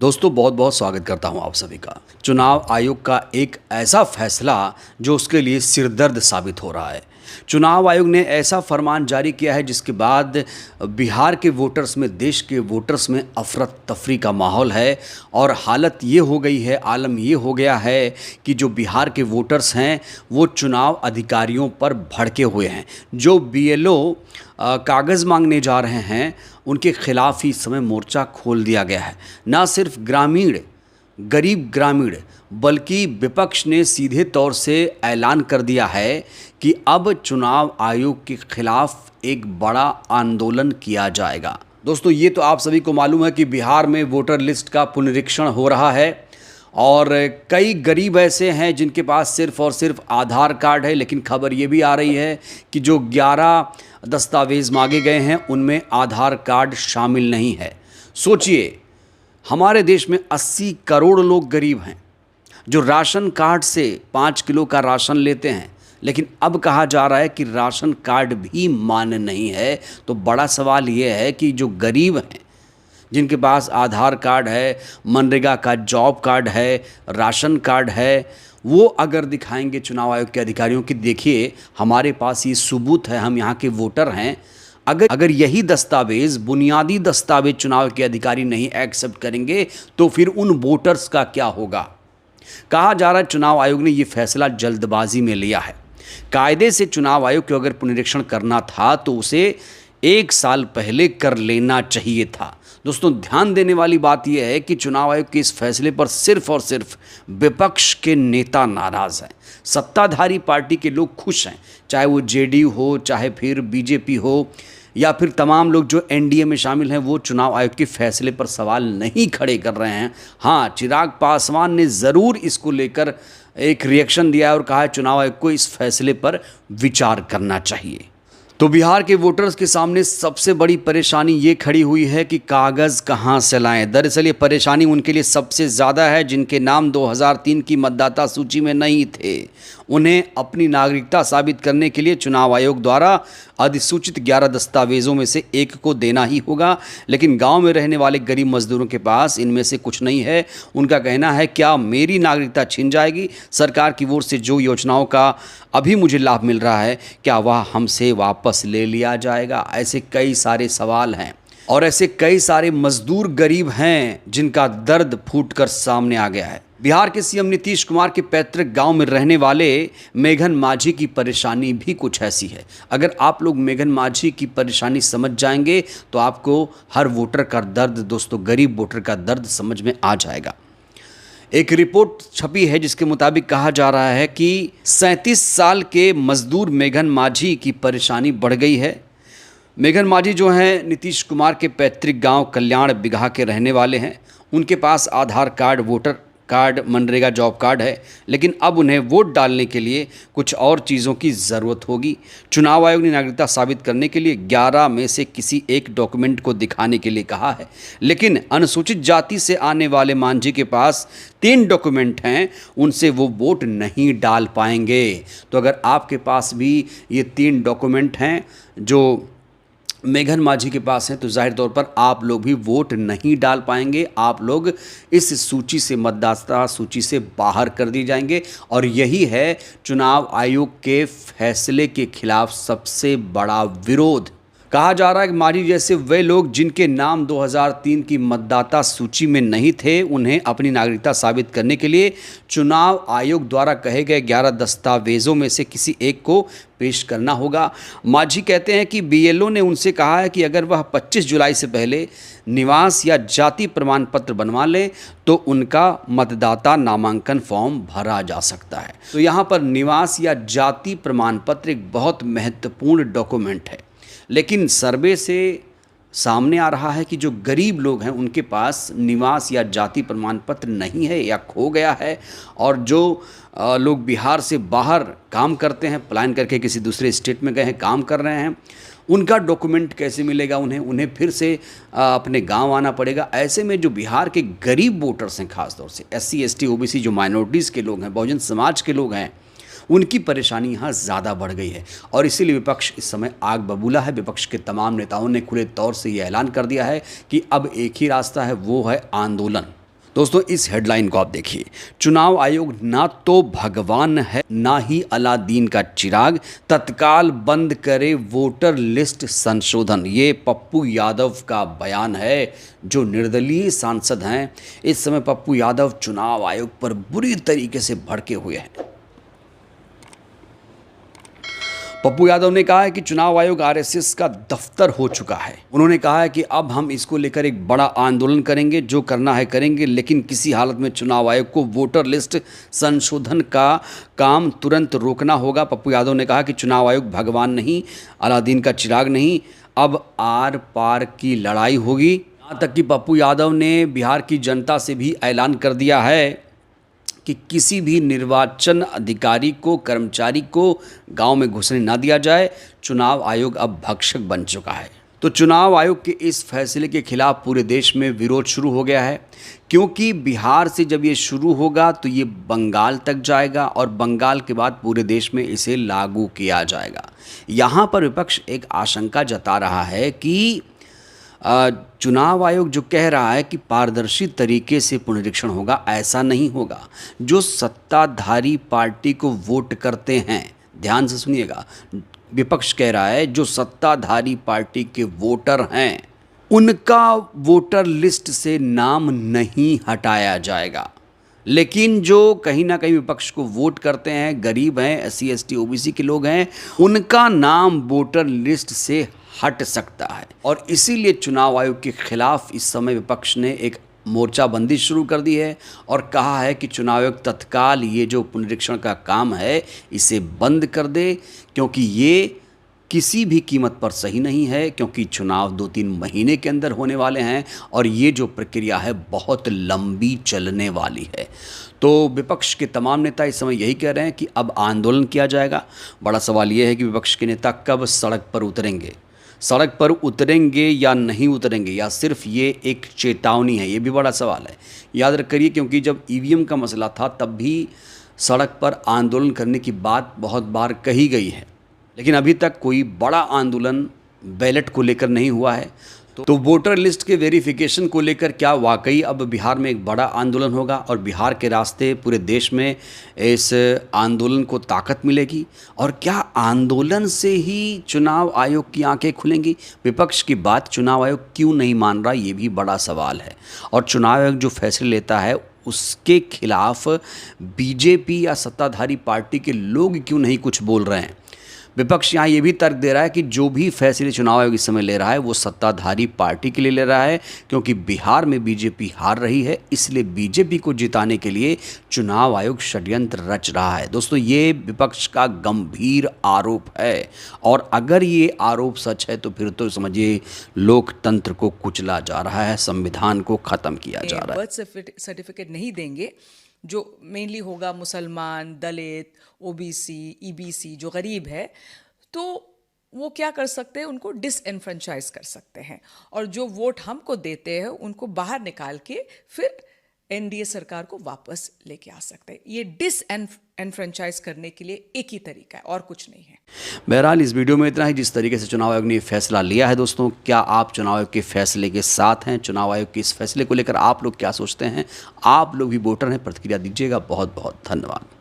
दोस्तों बहुत बहुत स्वागत करता हूं आप सभी का। चुनाव आयोग का एक ऐसा फैसला जो उसके लिए सिरदर्द साबित हो रहा है। चुनाव आयोग ने ऐसा फरमान जारी किया है जिसके बाद बिहार के वोटर्स में, देश के वोटर्स में अफरा तफरी का माहौल है और हालत ये हो गई है, आलम ये हो गया है कि जो बिहार के वोटर्स हैं वो चुनाव अधिकारियों पर भड़के हुए हैं। जो बीएलओ कागज़ मांगने जा रहे हैं उनके खिलाफ ही इस समय मोर्चा खोल दिया गया है। ना सिर्फ ग्रामीण, गरीब ग्रामीण, बल्कि विपक्ष ने सीधे तौर से ऐलान कर दिया है कि अब चुनाव आयोग के खिलाफ एक बड़ा आंदोलन किया जाएगा। दोस्तों ये तो आप सभी को मालूम है कि बिहार में वोटर लिस्ट का पुनरीक्षण हो रहा है और कई गरीब ऐसे हैं जिनके पास सिर्फ़ और सिर्फ आधार कार्ड है, लेकिन खबर ये भी आ रही है कि जो 11 दस्तावेज़ मांगे गए हैं उनमें आधार कार्ड शामिल नहीं है। सोचिए, हमारे देश में 80 करोड़ लोग गरीब हैं जो राशन कार्ड से 5 किलो का राशन लेते हैं, लेकिन अब कहा जा रहा है कि राशन कार्ड भी मान्य नहीं है। तो बड़ा सवाल ये है कि जो गरीब हैं, जिनके पास आधार कार्ड है, मनरेगा का जॉब कार्ड है, राशन कार्ड है, वो अगर दिखाएंगे चुनाव आयोग के अधिकारियों की देखिए हमारे पास ये सबूत है, हम यहाँ के वोटर हैं, अगर यही दस्तावेज़, बुनियादी दस्तावेज चुनाव के अधिकारी नहीं एक्सेप्ट करेंगे तो फिर उन वोटर्स का क्या होगा। कहा जा रहा है चुनाव आयोग ने ये फैसला जल्दबाजी में लिया है। कायदे से चुनाव आयोग को अगर पुनरीक्षण करना था तो उसे 1 साल पहले कर लेना चाहिए था। दोस्तों ध्यान देने वाली बात यह है कि चुनाव आयोग के इस फैसले पर सिर्फ और सिर्फ विपक्ष के नेता नाराज़ हैं। सत्ताधारी पार्टी के लोग खुश हैं, चाहे वो जेडीयू हो, चाहे फिर बीजेपी हो, या फिर तमाम लोग जो एनडीए में शामिल हैं, वो चुनाव आयोग के फैसले पर सवाल नहीं खड़े कर रहे हैं। हाँ, चिराग पासवान ने ज़रूर इसको लेकर एक रिएक्शन दिया और कहा है चुनाव आयोग को इस फैसले पर विचार करना चाहिए। तो बिहार के वोटर्स के सामने सबसे बड़ी परेशानी ये खड़ी हुई है कि कागज़ कहाँ से लाएं। दरअसल ये परेशानी उनके लिए सबसे ज़्यादा है जिनके नाम 2003 की मतदाता सूची में नहीं थे। उन्हें अपनी नागरिकता साबित करने के लिए चुनाव आयोग द्वारा अधिसूचित 11 दस्तावेज़ों में से एक को देना ही होगा, लेकिन गांव में रहने वाले गरीब मजदूरों के पास इनमें से कुछ नहीं है। उनका कहना है, क्या मेरी नागरिकता छिन जाएगी? सरकार की ओर से जो योजनाओं का अभी मुझे लाभ मिल रहा है, क्या वह हमसे वापस ले लिया जाएगा? ऐसे कई सारे सवाल हैं और ऐसे कई सारे मजदूर गरीब हैं जिनका दर्द फूटकर सामने आ गया है। बिहार के सीएम नीतीश कुमार के पैतृक गांव में रहने वाले मेघन माझी की परेशानी भी कुछ ऐसी है। अगर आप लोग मेघन माझी की परेशानी समझ जाएंगे तो आपको हर वोटर का दर्द, दोस्तों गरीब वोटर का दर्द समझ में आ जाएगा। एक रिपोर्ट छपी है जिसके मुताबिक कहा जा रहा है कि 37 साल के मजदूर मेघन माझी की परेशानी बढ़ गई है। मेघन माझी जो हैं नीतीश कुमार के पैतृक गांव कल्याण बिगहा के रहने वाले हैं। उनके पास आधार कार्ड, वोटर कार्ड, मनरेगा जॉब कार्ड है, लेकिन अब उन्हें वोट डालने के लिए कुछ और चीज़ों की ज़रूरत होगी। चुनाव आयोग ने नागरिकता साबित करने के लिए 11 में से किसी एक डॉक्यूमेंट को दिखाने के लिए कहा है, लेकिन अनुसूचित जाति से आने वाले मांझी के पास 3 डॉक्यूमेंट हैं, उनसे वो वोट नहीं डाल पाएंगे। तो अगर आपके पास भी ये 3 डॉक्यूमेंट हैं जो मेघन माझी के पास हैं तो जाहिर तौर पर आप लोग भी वोट नहीं डाल पाएंगे। आप लोग इस सूची से, मतदाता सूची से बाहर कर दिए जाएंगे और यही है चुनाव आयोग के फैसले के खिलाफ सबसे बड़ा विरोध। कहा जा रहा है कि माझी जैसे वे लोग जिनके नाम 2003 की मतदाता सूची में नहीं थे, उन्हें अपनी नागरिकता साबित करने के लिए चुनाव आयोग द्वारा कहे गए 11 दस्तावेज़ों में से किसी एक को पेश करना होगा। माझी कहते हैं कि बीएलओ ने उनसे कहा है कि अगर वह 25 जुलाई से पहले निवास या जाति प्रमाण पत्र बनवा लें तो उनका मतदाता नामांकन फॉर्म भरा जा सकता है। तो यहाँ पर निवास या जाति प्रमाण पत्र एक बहुत महत्वपूर्ण डॉक्यूमेंट है, लेकिन सर्वे से सामने आ रहा है कि जो गरीब लोग हैं उनके पास निवास या जाति प्रमाण पत्र नहीं है या खो गया है, और जो लोग बिहार से बाहर काम करते हैं, पलायन करके किसी दूसरे स्टेट में गए हैं, काम कर रहे हैं, उनका डॉक्यूमेंट कैसे मिलेगा? उन्हें फिर से अपने गांव आना पड़ेगा। ऐसे में जो बिहार के गरीब वोटर्स हैं, खासतौर से SC ST OBC जो माइनॉरिटीज़ के लोग हैं, बहुजन समाज के लोग हैं, उनकी परेशानी यहाँ ज़्यादा बढ़ गई है और इसीलिए विपक्ष इस समय आग बबूला है। विपक्ष के तमाम नेताओं ने खुले तौर से ये ऐलान कर दिया है कि अब एक ही रास्ता है, वो है आंदोलन। दोस्तों इस हेडलाइन को आप देखिए, चुनाव आयोग ना तो भगवान है ना ही अलादीन का चिराग, तत्काल बंद करे वोटर लिस्ट संशोधन। ये पप्पू यादव का बयान है, जो निर्दलीय सांसद हैं। इस समय पप्पू यादव चुनाव आयोग पर बुरी तरीके से भड़के हुए हैं। पप्पू यादव ने कहा है कि चुनाव आयोग आरएसएस का दफ्तर हो चुका है। उन्होंने कहा है कि अब हम इसको लेकर एक बड़ा आंदोलन करेंगे, जो करना है करेंगे, लेकिन किसी हालत में चुनाव आयोग को वोटर लिस्ट संशोधन का काम तुरंत रोकना होगा। पप्पू यादव ने कहा कि चुनाव आयोग भगवान नहीं, अलादीन का चिराग नहीं, अब आर पार की लड़ाई होगी। यहाँ तक कि पप्पू यादव ने बिहार की जनता से भी ऐलान कर दिया है कि किसी भी निर्वाचन अधिकारी को, कर्मचारी को गांव में घुसने ना दिया जाए। चुनाव आयोग अब भक्षक बन चुका है। तो चुनाव आयोग के इस फैसले के खिलाफ पूरे देश में विरोध शुरू हो गया है, क्योंकि बिहार से जब ये शुरू होगा तो ये बंगाल तक जाएगा और बंगाल के बाद पूरे देश में इसे लागू किया जाएगा। यहाँ पर विपक्ष एक आशंका जता रहा है कि चुनाव आयोग जो कह रहा है कि पारदर्शी तरीके से पुनरीक्षण होगा, ऐसा नहीं होगा। जो सत्ताधारी पार्टी को वोट करते हैं, ध्यान से सुनिएगा, विपक्ष कह रहा है जो सत्ताधारी पार्टी के वोटर हैं उनका वोटर लिस्ट से नाम नहीं हटाया जाएगा। लेकिन जो कहीं ना कहीं विपक्ष को वोट करते हैं, गरीब हैं, SC ST OBC के लोग हैं, उनका नाम वोटर लिस्ट से हट सकता है। और इसीलिए चुनाव आयोग के खिलाफ इस समय विपक्ष ने एक मोर्चाबंदी शुरू कर दी है और कहा है कि चुनाव आयोग तत्काल ये जो पुनरीक्षण का काम है इसे बंद कर दे, क्योंकि ये किसी भी कीमत पर सही नहीं है, क्योंकि चुनाव 2-3 महीने के अंदर होने वाले हैं और ये जो प्रक्रिया है बहुत लंबी चलने वाली है। तो विपक्ष के तमाम नेता इस समय यही कह रहे हैं कि अब आंदोलन किया जाएगा। बड़ा सवाल ये है कि विपक्ष के नेता कब सड़क पर उतरेंगे, सड़क पर उतरेंगे या नहीं उतरेंगे, या सिर्फ ये एक चेतावनी है, ये भी बड़ा सवाल है। याद करिए, क्योंकि जब EVM का मसला था तब भी सड़क पर आंदोलन करने की बात बहुत बार कही गई है, लेकिन अभी तक कोई बड़ा आंदोलन बैलेट को लेकर नहीं हुआ है। तो वोटर लिस्ट के वेरिफिकेशन को लेकर क्या वाकई अब बिहार में एक बड़ा आंदोलन होगा और बिहार के रास्ते पूरे देश में इस आंदोलन को ताकत मिलेगी? और क्या आंदोलन से ही चुनाव आयोग की आंखें खुलेंगी? विपक्ष की बात चुनाव आयोग क्यों नहीं मान रहा, ये भी बड़ा सवाल है। और चुनाव आयोग जो फैसले लेता है उसके खिलाफ BJP या सत्ताधारी पार्टी के लोग क्यों नहीं कुछ बोल रहे हैं? विपक्ष यहाँ ये भी तर्क दे रहा है कि जो भी फैसले चुनाव आयोग इस समय ले रहा है वो सत्ताधारी पार्टी के लिए ले रहा है, क्योंकि बिहार में BJP हार रही है, इसलिए BJP को जिताने के लिए चुनाव आयोग षड्यंत्र रच रहा है। दोस्तों ये विपक्ष का गंभीर आरोप है, और अगर ये आरोप सच है तो फिर तो समझिए लोकतंत्र को कुचला जा रहा है, संविधान को ख़त्म किया जा रहा है। बर्थ सर्टिफिकेट नहीं देंगे, जो मेनली होगा मुसलमान, दलित, OBC, EBC जो गरीब है, तो वो क्या कर सकते हैं, उनको डिसएनफ्रेंचाइज कर सकते हैं, और जो वोट हमको देते हैं उनको बाहर निकाल के फिर NDA सरकार को वापस लेके आ सकते हैं। ये डिसएनफ्रेंचाइज करने के लिए एक ही तरीका है, और कुछ नहीं है। बहरहाल इस वीडियो में इतना ही। जिस तरीके से चुनाव आयोग ने फैसला लिया है दोस्तों, क्या आप चुनाव आयोग के फैसले के साथ हैं? चुनाव आयोग के इस फैसले को लेकर आप लोग क्या सोचते हैं? आप लोग भी वोटर हैं, प्रतिक्रिया दीजिएगा। बहुत बहुत धन्यवाद।